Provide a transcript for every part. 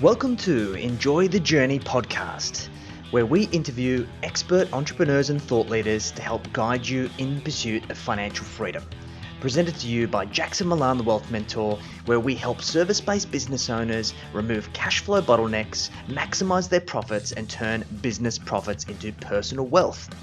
Welcome to Enjoy the Journey podcast, where we interview expert entrepreneurs and thought leaders to help guide you in pursuit of financial freedom. Presented to you by Jackson Milan, the Wealth Mentor, where we help service-based business owners remove cash flow bottlenecks, maximize their profits, and turn business profits into personal wealth.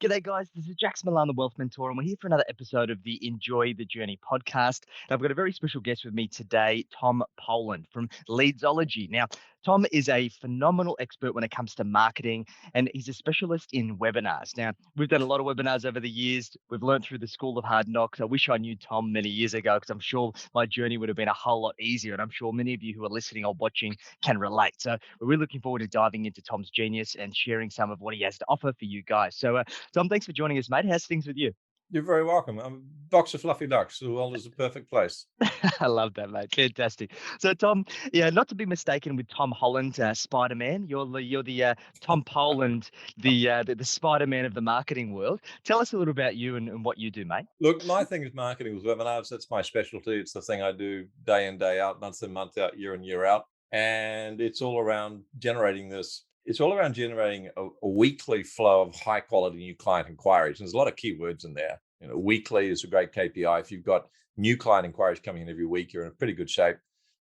G'day guys, this is Jackson Milan, the Wealth Mentor, and we're here for another episode of the Enjoy the Journey podcast. And I've got a very special guest with me today, Tom Poland from Leadsology. Now, Tom is a phenomenal expert when it comes to marketing, and he's a specialist in webinars. Now, we've done a lot of webinars over the years. We've learned through the School of Hard Knocks. I wish I knew Tom many years ago, because I'm sure my journey would have been a whole lot easier. And I'm sure many of you who are listening or watching can relate. So we're really looking forward to diving into Tom's genius and sharing some of what he has to offer for you guys. So Tom, thanks for joining us, mate. How's things with you? You're very welcome. I'm a box of fluffy ducks. The world is a perfect place. I love that, mate. Fantastic. So, Tom, yeah, not to be mistaken with Tom Holland, Spider-Man. You're the Tom Poland, the Spider-Man of the marketing world. Tell us a little about you and what you do, mate. Look, my thing is marketing with webinars. That's my specialty. It's the thing I do day in, day out, month in, month out, year in, year out. And it's all around generating this. It's all around generating a weekly flow of high quality new client inquiries. And there's a lot of keywords in there. You know, weekly is a great KPI. If you've got new client inquiries coming in every week, you're in pretty good shape.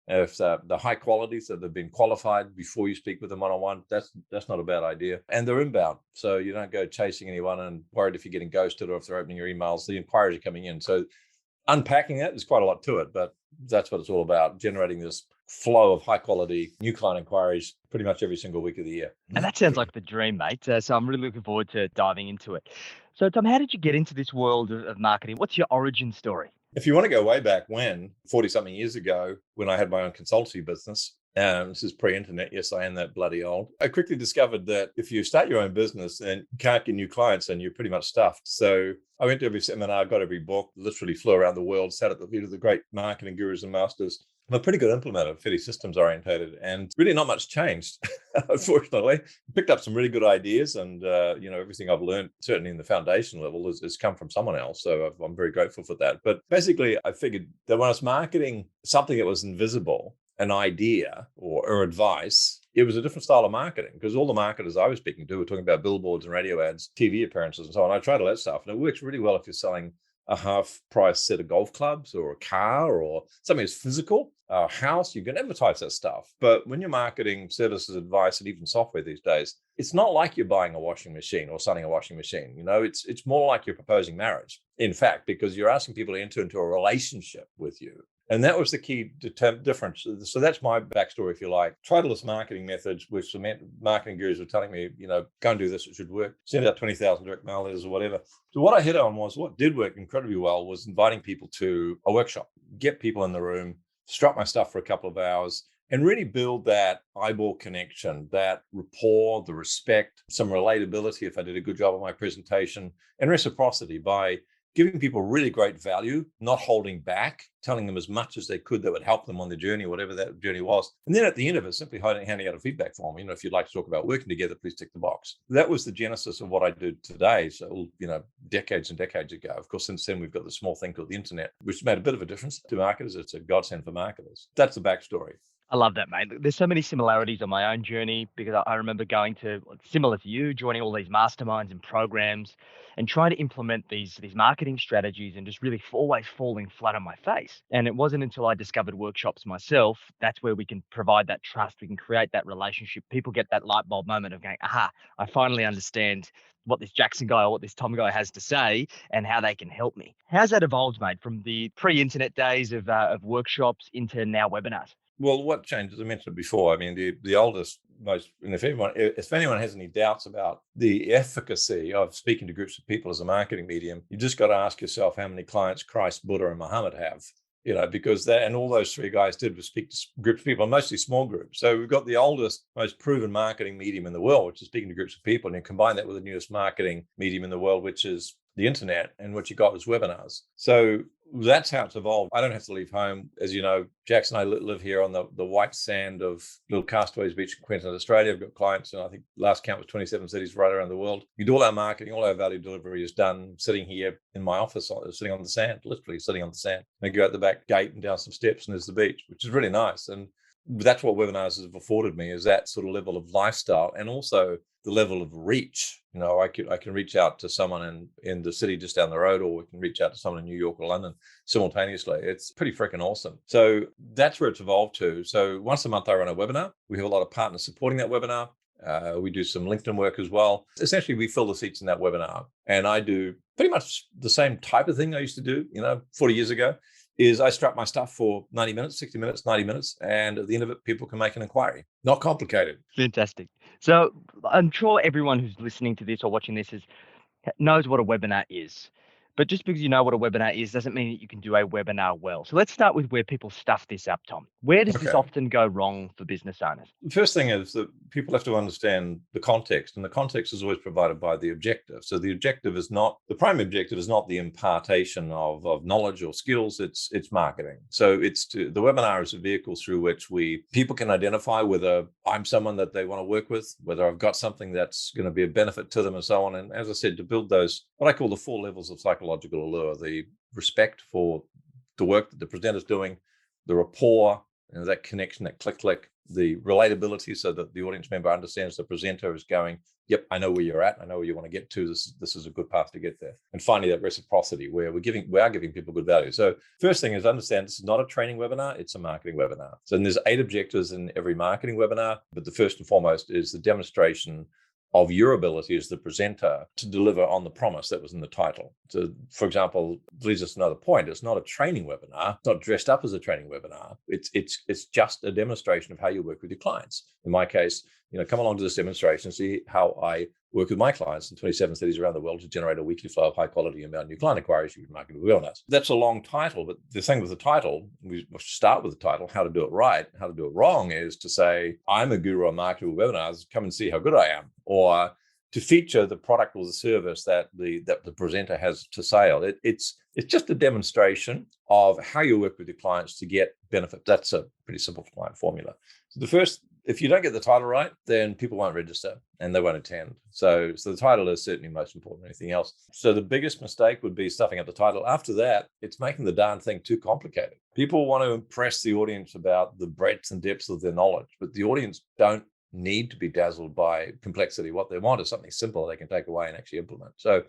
If the high quality, so they've been qualified before you speak with them one-on-one, that's not a bad idea. And they're inbound, so you don't go chasing anyone and worried if you're getting ghosted or if they're opening your emails. The inquiries are coming in. So unpacking that, there's quite a lot to it, but that's what it's all about, generating this flow of high quality new client inquiries pretty much every single week of the year. And that sounds like the dream, mate. So I'm really looking forward to diving into it. So, Tom, how did you get into this world of marketing? What's your origin story? If you want to go way back 40 something years ago, when I had my own consultancy business, this is pre-internet. Yes, I am that bloody old. I quickly discovered that if you start your own business and you can't get new clients, then you're pretty much stuffed. So I went to every seminar, got every book, literally flew around the world, sat at the feet of the great marketing gurus and masters. I'm a pretty good implementer, fairly systems orientated, and really not much changed, unfortunately. Picked up some really good ideas, and everything I've learned, certainly in the foundation level, has come from someone else. So I'm very grateful for that. But basically, I figured that when I was marketing something that was invisible, an idea or advice, it was a different style of marketing, because all the marketers I was speaking to were talking about billboards and radio ads, TV appearances, and so on. I tried all that stuff, and it works really well if you're selling a half-price set of golf clubs or a car or something that's physical, a house. You can advertise that stuff. But when you're marketing services, advice, and even software these days, it's not like you're buying a washing machine or selling a washing machine. You know, it's more like you're proposing marriage, in fact, because you're asking people to enter into a relationship with you. And that was the key difference. So that's my backstory, if you like. Tried all this marketing methods, which marketing gurus were telling me, go and do this, it should work. Send out 20,000 direct mail letters or whatever. So what I hit on was, what did work incredibly well was inviting people to a workshop, get people in the room, strut my stuff for a couple of hours, and really build that eyeball connection, that rapport, the respect, some relatability if I did a good job of my presentation, and reciprocity by giving people really great value, not holding back, telling them as much as they could that would help them on the journey, whatever that journey was. And then at the end of it, simply handing out a feedback form. If you'd like to talk about working together, please tick the box. That was the genesis of what I do today. So, decades and decades ago. Of course, since then, we've got this small thing called the internet, which made a bit of a difference to marketers. It's a godsend for marketers. That's the backstory. I love that, mate. There's so many similarities on my own journey, because I remember going to, similar to you, joining all these masterminds and programs and trying to implement these marketing strategies and just really always falling flat on my face. And it wasn't until I discovered workshops myself, that's where we can provide that trust. We can create that relationship. People get that light bulb moment of going, aha, I finally understand what this Jackson guy or what this Tom guy has to say and how they can help me. How's that evolved, mate, from the pre-internet days of workshops into now webinars? Well, what changed, as I mentioned before, I mean, the oldest, most, and if anyone has any doubts about the efficacy of speaking to groups of people as a marketing medium, you just got to ask yourself how many clients Christ, Buddha, and Muhammad have. Because and all those three guys did was speak to groups of people, mostly small groups. So we've got the oldest, most proven marketing medium in the world, which is speaking to groups of people, and you combine that with the newest marketing medium in the world, which is the internet, and what you got was webinars. So that's how it's evolved. I don't have to leave home. As you know, Jackson and I live here on the white sand of Little Castaways Beach in Queensland, Australia. I've got clients, and I think last count was 27 cities right around the world. We do all our marketing, all our value delivery is done sitting here in my office, sitting on the sand, literally sitting on the sand. I go out the back gate and down some steps, and there's the beach, which is really nice. And that's what webinars have afforded me, is that sort of level of lifestyle, and also the level of reach. I can reach out to someone in the city just down the road, or we can reach out to someone in New York or London simultaneously. It's pretty freaking awesome. So that's where it's evolved to. So once a month I run a webinar. We have a lot of partners supporting that webinar. We do some LinkedIn work as well. Essentially, we fill the seats in that webinar. And I do pretty much the same type of thing I used to do, 40 years ago, is I strap my stuff for 90 minutes, 60 minutes, 90 minutes. And at the end of it, people can make an inquiry. Not complicated. Fantastic. So I'm sure everyone who's listening to this or watching this knows what a webinar is. But just because you know what a webinar is doesn't mean that you can do a webinar well. So let's start with where people stuff this up, Tom. Where does this Okay. often go wrong for business owners? The first thing is that people have to understand the context, and the context is always provided by the objective. So the primary objective is not the impartation of knowledge or skills, it's marketing. So the webinar is a vehicle through which people can identify whether I'm someone that they want to work with, whether I've got something that's going to be a benefit to them, and so on. And as I said, to build those, what I call the 4 levels of psychological allure: the respect for the work that the presenter's doing, the rapport, that connection, that click, the relatability, so that the audience member understands the presenter is going, yep, I know where you're at. I know where you want to get to. This is a good path to get there. And finally, that reciprocity, where we are giving people good value. So first thing is understand this is not a training webinar, it's a marketing webinar. So there's 8 objectives in every marketing webinar, but the first and foremost is the demonstration of your ability as the presenter to deliver on the promise that was in the title. So, for example, leads us to another point. It's not a training webinar. It's not dressed up as a training webinar. It's just a demonstration of how you work with your clients. In my case, come along to this demonstration, see how I work with my clients in 27 cities around the world to generate a weekly flow of high quality inbound new client inquiries you can market with wellness. That's a long title, but the thing with the title, we start with the title. How to do it right, how to do it wrong is to say, I'm a guru on marketing with webinars, come and see how good I am. Or to feature the product or the service that the presenter has to sell. It's just a demonstration of how you work with your clients to get benefit. That's a pretty simple client formula. So if you don't get the title right, then people won't register and they won't attend. So the title is certainly most important than anything else. So the biggest mistake would be stuffing up the title. After that, it's making the darn thing too complicated. People want to impress the audience about the breadth and depth of their knowledge, but the audience don't need to be dazzled by complexity. What they want is something simple they can take away and actually implement. So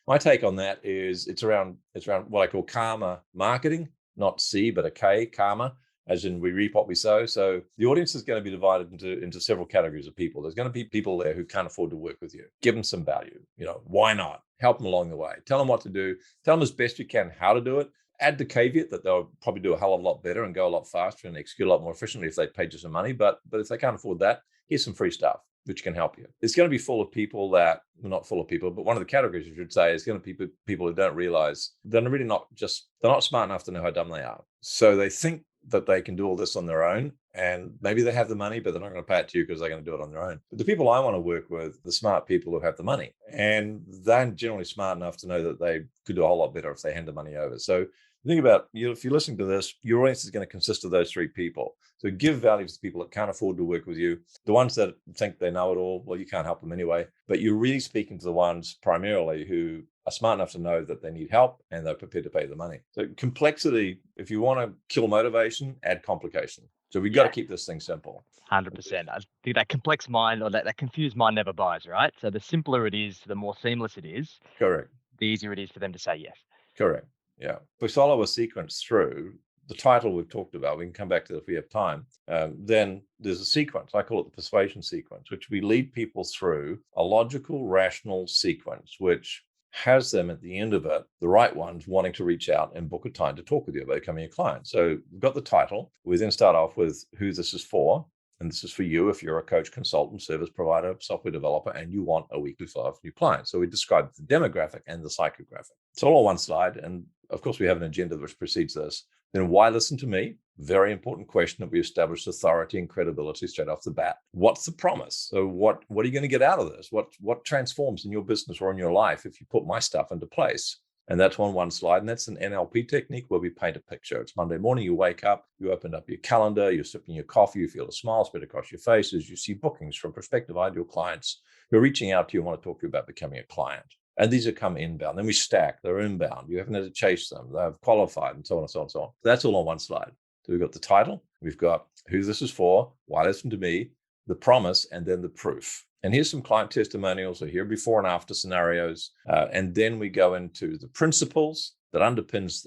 my take on that is it's around what I call karma marketing, not C, but a K, karma, as in we reap what we sow. So the audience is going to be divided into several categories of people. There's going to be people there who can't afford to work with you. Give them some value. Why not? Help them along the way. Tell them what to do. Tell them as best you can how to do it. Add the caveat that they'll probably do a hell of a lot better and go a lot faster and execute a lot more efficiently if they paid you some money. But if they can't afford that, here's some free stuff which can help you. It's going to be full of people that, well, not full of people, but one of the categories you should say is going to be people who don't realize they're not smart enough to know how dumb they are. So they think that they can do all this on their own, and maybe they have the money, but they're not going to pay it to you because they're going to do it on their own. But the people I want to work with, the smart people who have the money, and they're generally smart enough to know that they could do a whole lot better if they hand the money over. So think about, if you're listening to this, your audience is going to consist of those 3 people. So give value to the people that can't afford to work with you. The ones that think they know it all, well, you can't help them anyway. But you're really speaking to the ones primarily who are smart enough to know that they need help and they're prepared to pay the money. So complexity, if you want to kill motivation, add complication. So we've got to keep this thing simple. 100%. I think that complex mind, or that confused mind, never buys, right? So the simpler it is, the more seamless it is. Correct. The easier it is for them to say yes. Correct. Yeah. If we follow a sequence through the title we've talked about, we can come back to it if we have time. Then there's a sequence. I call it the persuasion sequence, which we lead people through a logical, rational sequence, which has them at the end of it, the right ones, wanting to reach out and book a time to talk with you about becoming a client. So we've got the title. We then start off with who this is for. And this is for you if you're a coach, consultant, service provider, software developer, and you want a weekly flow of new clients. So we describe the demographic and the psychographic. It's all on one slide. And of course, we have an agenda which precedes this. Then why listen to me? Very important question that we established authority and credibility straight off the bat. What's the promise? So what are you going to get out of this? What transforms in your business or in your life if you put my stuff into place? And that's on one slide. And that's an NLP technique where we paint a picture. It's Monday morning, you wake up, you open up your calendar, you're sipping your coffee, you feel a smile spread across your face as you see bookings from prospective ideal clients who are reaching out to you and want to talk to you about becoming a client. And these are come inbound. Then we stack, they're inbound. You haven't had to chase them, they've qualified, and so on and so on and so on. That's all on one slide. So we've got the title, We've got who this is for, why listen to me, the promise, and then the proof. And here's some client testimonials, or here before and after scenarios. And then we go into the principles that underpins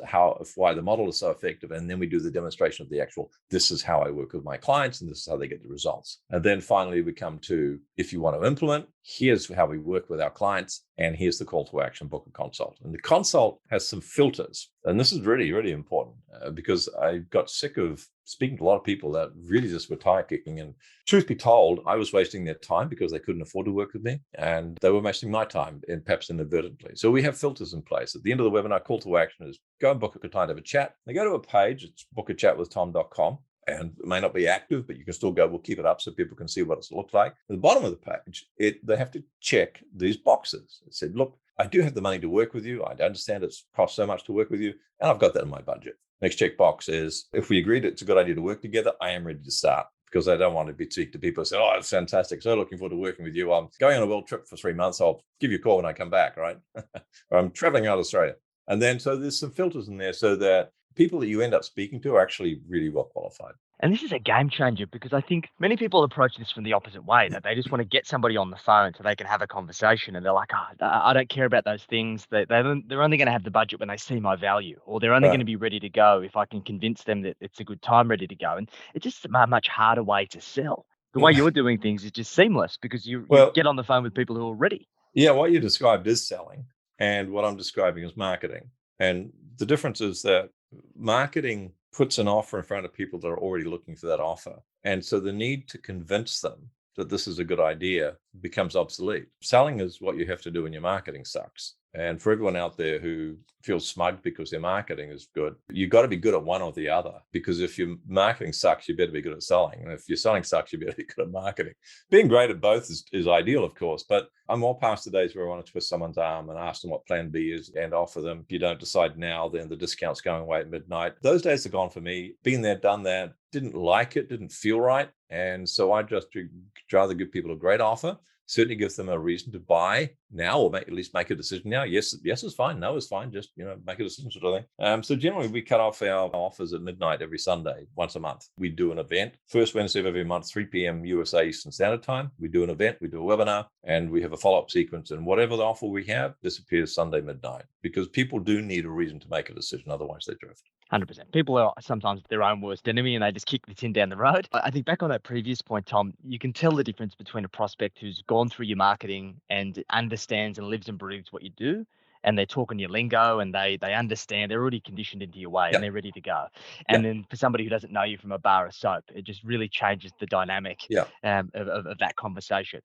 why the model is so effective. And then we do the demonstration of the actual, this is how I work with my clients, and this is how they get the results. And then finally, we come to, if you want to implement, here's how we work with our clients, and here's the call to action, book a consult. And the consult has some filters. And this is really, really important because I got sick of speaking to a lot of people that really just were tire kicking. And truth be told, I was wasting their time because they couldn't afford to work with me, and they were wasting my time, and perhaps inadvertently. So we have filters in place. At the end of the webinar, call to action is go and book a time to have a chat. They go to a page, it's bookachatwithtom.com. And it may not be active, but you can still go, we'll keep it up so people can see what it's looked like. At the bottom of the page, they have to check these boxes. It said, look, I do have the money to work with you. I understand it's cost so much to work with you, and I've got that in my budget. Next checkbox is, if we agreed it's a good idea to work together, I am ready to start, because I don't want to be cheek to people who say, oh, it's fantastic, so looking forward to working with you. I'm going on a world trip for 3 months. I'll give you a call when I come back, right? Or I'm traveling out of Australia. And then, so there's some filters in there so that people that you end up speaking to are actually really well qualified. And this is a game changer, because I think many people approach this from the opposite way, that they just want to get somebody on the phone so they can have a conversation. And they're like, oh, I don't care about those things. They're only going to have the budget when they see my value, or they're only Right. going to be ready to go if I can convince them that it's a good time ready to go. And it's just a much harder way to sell. The way you're doing things is just seamless, because you Well, get on the phone with people who are ready. yeah, what you described is selling, and what I'm describing is marketing. And the difference is that marketing puts an offer in front of people that are already looking for that offer. And so the need to convince them that this is a good idea becomes obsolete. Selling is what you have to do when your marketing sucks. And for everyone out there who feels smug because their marketing is good, you've got to be good at one or the other. Because if your marketing sucks, you better be good at selling. And if your selling sucks, you better be good at marketing. Being great at both is ideal, of course. But I'm all past the days where I want to twist someone's arm and ask them what plan B is and offer them. If you don't decide now, then the discount's going away at midnight. Those days are gone for me. Been there, done that. Didn't like it, didn't feel right. And so I just rather give people a great offer. Certainly gives them a reason to buy now, or at least make a decision now. Yes is fine. No is fine. Just make a decision, sort of thing. So generally, we cut off our offers at midnight every Sunday, once a month. We do an event first Wednesday of every month, 3 p.m. USA Eastern Standard Time. We do an event, we do a webinar, and we have a follow-up sequence. And whatever the offer we have disappears Sunday midnight, because people do need a reason to make a decision. Otherwise, they drift. 100%. People are sometimes their own worst enemy, and they just kick the tin down the road. I think back on that previous point, Tom, you can tell the difference between a prospect who's gone through your marketing and understands and lives and breathes what you do, and they're talking your lingo, and they understand, they're already conditioned into your way, Yeah. and they're ready to go. Yeah. And then for somebody who doesn't know you from a bar of soap, it just really changes the dynamic Yeah. of that conversation.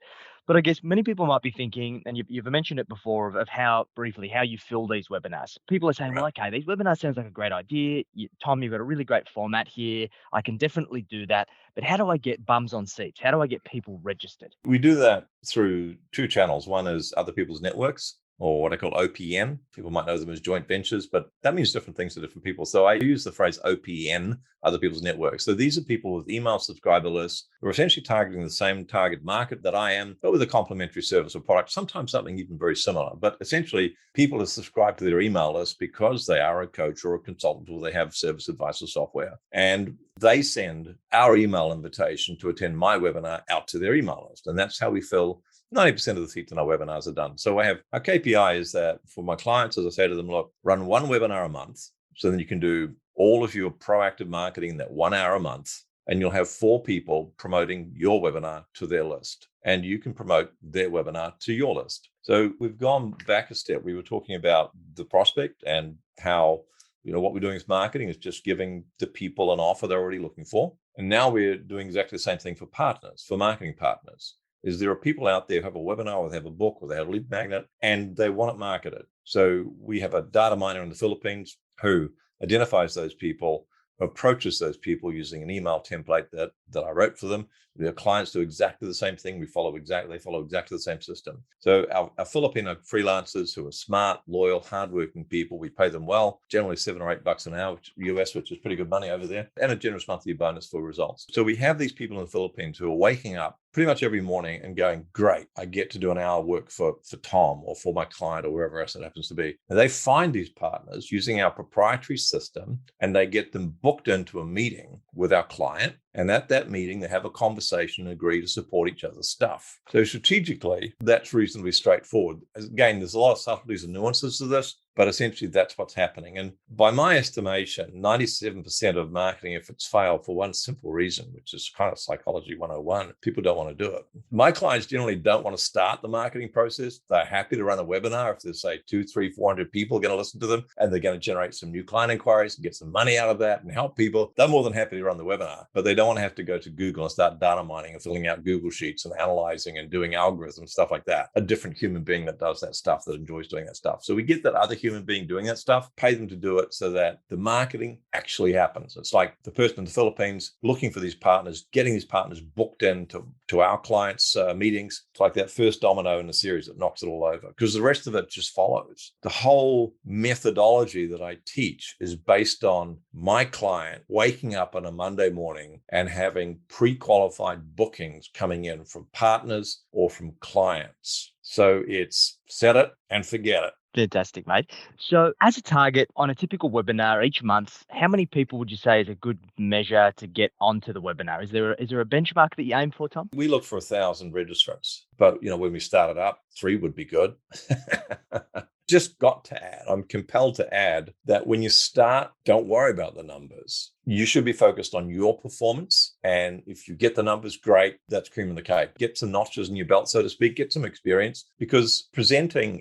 But I guess many people might be thinking, and you've mentioned it before, of how briefly how you fill these webinars. People are saying, well, okay, these webinars sounds like a great idea. Tom, you've got a really great format here. I can definitely do that. But how do I get bums on seats? How do I get people registered? We do that through two channels. One is other people's networks, or what I call OPN. People might know them as joint ventures, but that means different things to different people. So I use the phrase OPN, other people's networks. So these are people with email subscriber lists who are essentially targeting the same target market that I am, but with a complementary service or product, sometimes something even very similar. But essentially, people are subscribed to their email list because they are a coach or a consultant, or they have service advice or software. And they send our email invitation to attend my webinar out to their email list. And that's how we fill 90% of the seats in our webinars are done. So I have our KPI is that for my clients, as I say to them, look, run one webinar a month. So then you can do all of your proactive marketing in that 1 hour a month, and you'll have 4 people promoting your webinar to their list, and you can promote their webinar to your list. So we've gone back a step. We were talking about the prospect and how, what we're doing with marketing is just giving the people an offer they're already looking for. And now we're doing exactly the same thing for partners, for marketing partners. Is there are people out there who have a webinar, or they have a book, or they have a lead magnet, and they want it marketed. So we have a data miner in the Philippines who identifies those people, approaches those people using an email template that I wrote for them. Their clients do exactly the same thing. They follow exactly the same system. So our Filipino freelancers who are smart, loyal, hardworking people, we pay them well, generally $7 or $8 an hour, US, which is pretty good money over there, and a generous monthly bonus for results. So we have these people in the Philippines who are waking up pretty much every morning and going, great, I get to do an hour work for Tom or for my client or wherever else it happens to be. And they find these partners using our proprietary system, and they get them booked into a meeting with our client. And at that meeting, they have a conversation and agree to support each other's stuff. So strategically, that's reasonably straightforward. Again, there's a lot of subtleties and nuances to this, but essentially that's what's happening. And by my estimation, 97% of marketing efforts fail for one simple reason, which is kind of psychology 101. People don't want to do it. My clients generally don't want to start the marketing process. They're happy to run a webinar if there's, say, 200, 300, 400 people going to listen to them, and they're going to generate some new client inquiries and get some money out of that and help people. They're more than happy to run the webinar, but they don't want to have to go to Google and start data mining and filling out Google Sheets and analyzing and doing algorithms, stuff like that. A different human being that does that stuff, that enjoys doing that stuff. So we get that other human being doing that stuff, pay them to do it so that the marketing actually happens. It's like the person in the Philippines looking for these partners, getting these partners booked into our clients' meetings. It's like that first domino in the series that knocks it all over, because the rest of it just follows. The whole methodology that I teach is based on my client waking up on a Monday morning and having pre-qualified bookings coming in from partners or from clients. So it's set it and forget it. Fantastic, mate. So as a target on a typical webinar each month, how many people would you say is a good measure to get onto the webinar? Is there a benchmark that you aim for, Tom? We look for 1,000 registrants, but when we started up, 3 would be good. Just got to add, I'm compelled to add that when you start, don't worry about the numbers. You should be focused on your performance. And if you get the numbers, great, that's cream of the cake. Get some notches in your belt, so to speak, get some experience, because presenting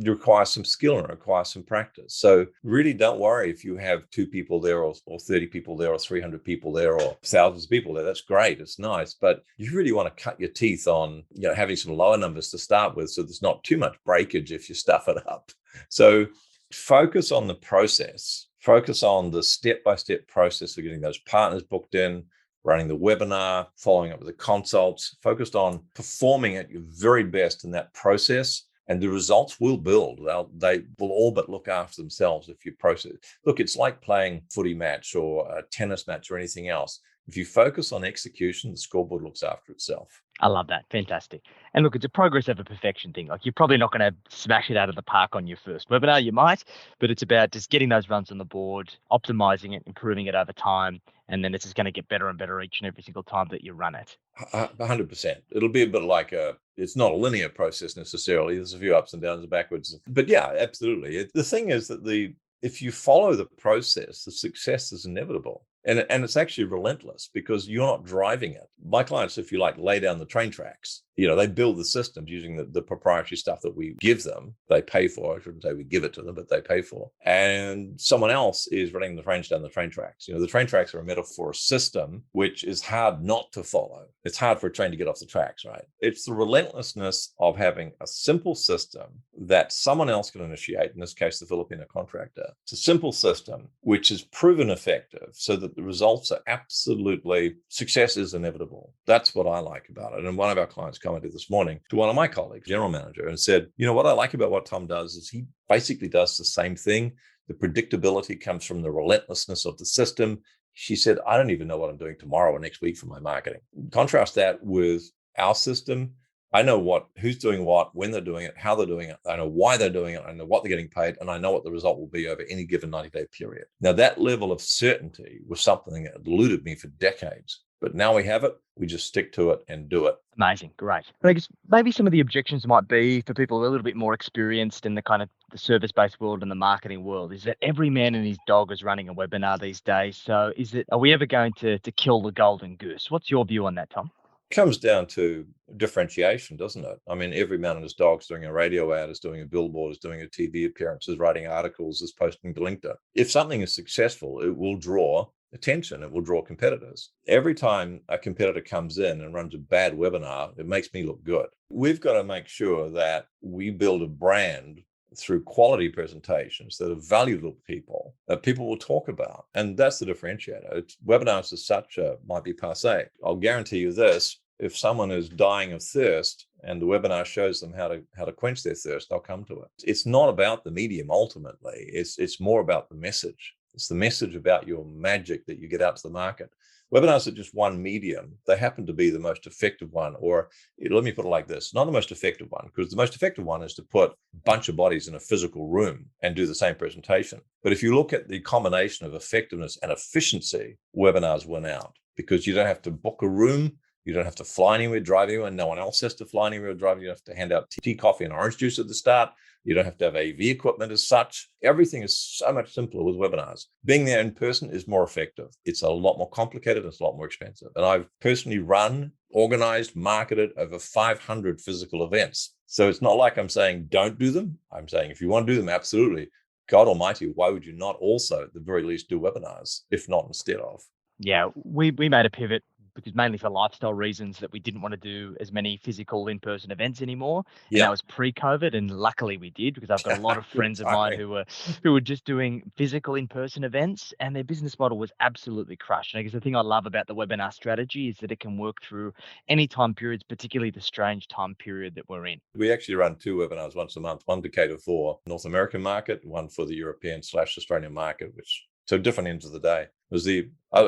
requires some skill and requires some practice. So really don't worry if you have 2 people there or 30 people there or 300 people there or thousands of people there. That's great. It's nice. But you really want to cut your teeth on having some lower numbers to start with, so there's not too much breakage if you stuff it up. So focus on the process. Focus on the step-by-step process of getting those partners booked in, running the webinar, following up with the consults. Focused on performing at your very best in that process, and the results will build. They will all but look after themselves if you process. Look, it's like playing a footy match or a tennis match or anything else. If you focus on execution, the scoreboard looks after itself. I love that. Fantastic. And look, it's a progress over perfection thing. Like, you're probably not going to smash it out of the park on your first webinar. You might, but it's about just getting those runs on the board, optimizing it, improving it over time. And then it's just going to get better and better each and every single time that you run it. 100%. It'll be a bit like it's not a linear process necessarily. There's a few ups and downs and backwards. But yeah, absolutely. The thing is that if you follow the process, the success is inevitable. And it's actually relentless because you're not driving it. My clients, if you like, lay down the train tracks. They build the systems using the proprietary stuff that we give them. They pay for. I shouldn't say we give it to them, but they pay for. And someone else is running the trains down the train tracks. The train tracks are a metaphor for a system which is hard not to follow. It's hard for a train to get off the tracks, right? It's the relentlessness of having a simple system that someone else can initiate, in this case, the Filipino contractor. It's a simple system which is proven effective so that the results are absolutely, success is inevitable. That's what I like about it. And one of our clients commented this morning to one of my colleagues, general manager, and said, what I like about what Tom does is he basically does the same thing. The predictability comes from the relentlessness of the system. She said, I don't even know what I'm doing tomorrow or next week for my marketing. Contrast that with our system. I know who's doing what, when they're doing it, how they're doing it. I know why they're doing it. I know what they're getting paid, and I know what the result will be over any given 90-day period. Now, that level of certainty was something that eluded me for decades. But now we have it. We just stick to it and do it. Amazing. Great. And I guess maybe some of the objections might be for people who are a little bit more experienced in the kind of the service-based world and the marketing world is that every man and his dog is running a webinar these days. So are we ever going to kill the golden goose? What's your view on that, Tom? It comes down to differentiation, doesn't it? I mean, every man and his dog's doing a radio ad, is doing a billboard, is doing a TV appearance, is writing articles, is posting to LinkedIn. If something is successful, it will draw attention. It will draw competitors. Every time a competitor comes in and runs a bad webinar, it makes me look good. We've got to make sure that we build a brand through quality presentations that are valuable to people, that people will talk about. And that's the differentiator. Webinars as such might be passé. I'll guarantee you this, if someone is dying of thirst and the webinar shows them how to quench their thirst, they'll come to it. It's not about the medium ultimately. It's more about the message. It's the message about your magic that you get out to the market. Webinars are just one medium. They happen to be the most effective one, or let me put it like this, not the most effective one, because the most effective one is to put a bunch of bodies in a physical room and do the same presentation. But if you look at the combination of effectiveness and efficiency, webinars win out, because you don't have to book a room. You don't have to fly anywhere, drive anywhere. No one else has to fly anywhere or drive. You don't have to hand out tea, coffee, and orange juice at the start. You don't have to have AV equipment as such. Everything is so much simpler with webinars. Being there in person is more effective. It's a lot more complicated. It's a lot more expensive. And I've personally run, organized, marketed over 500 physical events. So it's not like I'm saying don't do them. I'm saying if you want to do them, absolutely. God almighty, why would you not also at the very least do webinars, if not instead of? Yeah, we made a pivot because mainly for lifestyle reasons that we didn't want to do as many physical in-person events anymore. And that Yeah, was pre-COVID. And luckily we did, because I've got a lot of good friends of mine timing. who were just doing physical in-person events, and their business model was absolutely crushed. And I guess the thing I love about the webinar strategy is that it can work through any time periods, particularly the strange time period that we're in. We actually run 2 webinars once a month, one to cater for North American market, one for the European/Australian market, which so different ends of the day. I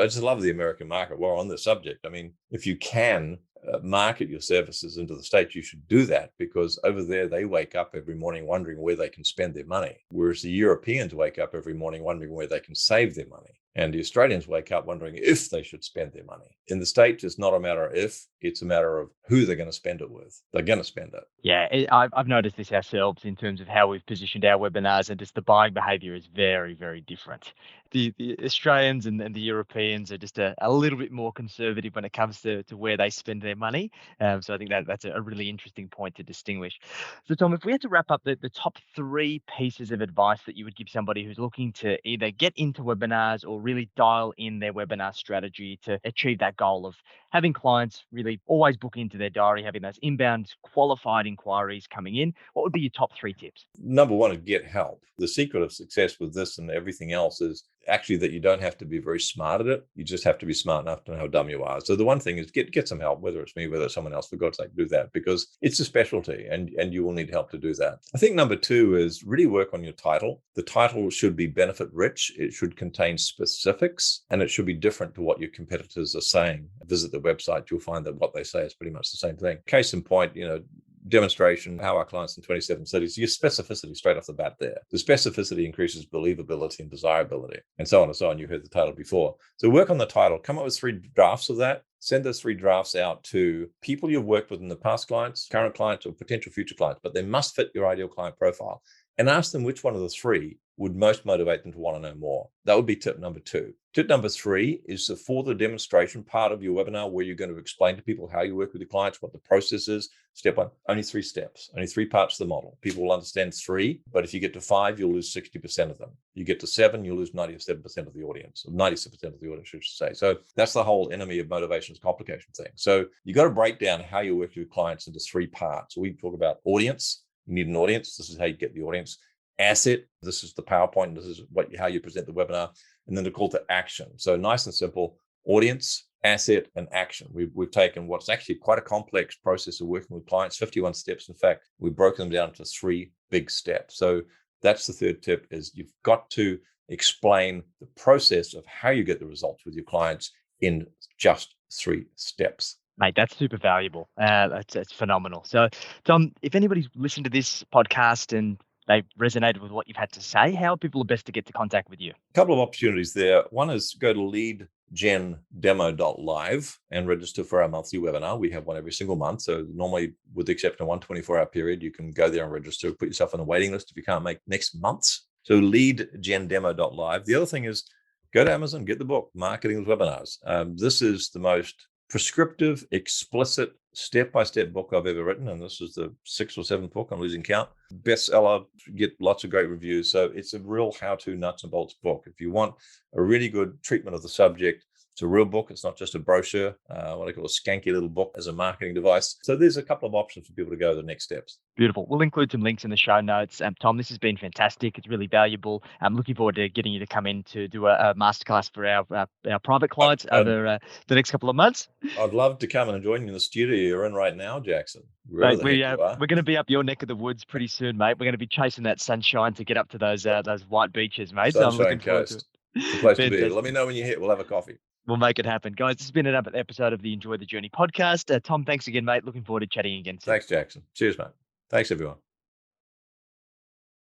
just love the American market. We're on this subject. I mean, if you can market your services into the States, you should do that, because over there they wake up every morning wondering where they can spend their money, whereas the Europeans wake up every morning wondering where they can save their money. And the Australians wake up wondering if they should spend their money. In the States, it's not a matter of if, it's a matter of who they're going to spend it with. They're going to spend it. Yeah, I've noticed this ourselves in terms of how we've positioned our webinars, and just the buying behavior is very, very different. The Australians and the Europeans are just a little bit more conservative when it comes to where they spend their money. So I think that's a really interesting point to distinguish. So Tom, if we had to wrap up the top three pieces of advice that you would give somebody who's looking to either get into webinars or really dial in their webinar strategy to achieve that goal of having clients really always book into their diary, having those inbound qualified inquiries coming in, what would be your top three tips? Number one is get help. The secret of success with this and everything else is actually that you don't have to be very smart at it. You just have to be smart enough to know how dumb you are. So the one thing is get some help, whether it's me, whether it's someone else, for God's sake, do that, because it's a specialty and you will need help to do that. I think number two is really work on your title. The title should be benefit rich. It should contain specifics, and it should be different to what your competitors are saying. Visit the website, you'll find that what they say is pretty much the same thing. Case in point, demonstration, how our clients in 27 cities, your specificity straight off the bat there. The specificity increases believability and desirability, and so on and so on. You heard the title before. So work on the title, come up with 3 drafts of that, send those 3 drafts out to people you've worked with in the past, clients, current clients, or potential future clients, but they must fit your ideal client profile, and ask them which one of the 3 would most motivate them to want to know more. That would be tip number 2. Tip number 3 is for the demonstration part of your webinar, where you're going to explain to people how you work with your clients, what the process is. Step 1, only 3 steps, only 3 parts of the model. People will understand 3, but if you get to 5, you'll lose 60% of them. You get to 7, you'll lose 97% of the audience, 97% of the audience, I should say. So that's the whole enemy of motivation is complication thing. So you got to break down how you work with your clients into 3 parts. We talk about audience. You need an audience. This is how you get the audience. Asset, this is the PowerPoint, this is how you present the webinar, and then the call to action. So nice and simple: audience, asset, and action. We've taken what's actually quite a complex process of working with clients, 51 steps. In fact, we've broken them down to 3 big steps. So that's the third tip: is you've got to explain the process of how you get the results with your clients in just 3 steps. Mate, that's super valuable. That's phenomenal. So, Tom, if anybody's listened to this podcast and they resonated with what you've had to say, how are people best to get to contact with you? A couple of opportunities there. One is go to leadgendemo.live and register for our monthly webinar. We have one every single month. So normally, with the exception of one 24-hour period, you can go there and register, put yourself on a waiting list if you can't make next month's. So leadgendemo.live. The other thing is go to Amazon, get the book, Marketing with Webinars. This is the most prescriptive, explicit, step-by-step book I've ever written, and this is the 6th or 7th book. I'm losing count. Bestseller, get lots of great reviews. So it's a real how-to nuts and bolts book. If you want a really good treatment of the subject, it's a real book. It's not just a brochure, what I call a skanky little book as a marketing device. So there's a couple of options for people to go to the next steps. Beautiful. We'll include some links in the show notes. Tom, this has been fantastic. It's really valuable. I'm looking forward to getting you to come in to do a masterclass for our private clients over the next couple of months. I'd love to come and join you in the studio you're in right now, Jackson. Mate, we're going to be up your neck of the woods pretty soon, mate. We're going to be chasing that sunshine to get up to those white beaches, mate. Sunshine So I'm looking forward to Coast. it. It's the place to be. Fantastic. Let me know when you're here. We'll have a coffee. We'll make it happen. Guys, this has been another episode of the Enjoy the Journey podcast. Tom, thanks again, mate. Looking forward to chatting again soon. Thanks, Jackson. Cheers, mate. Thanks, everyone.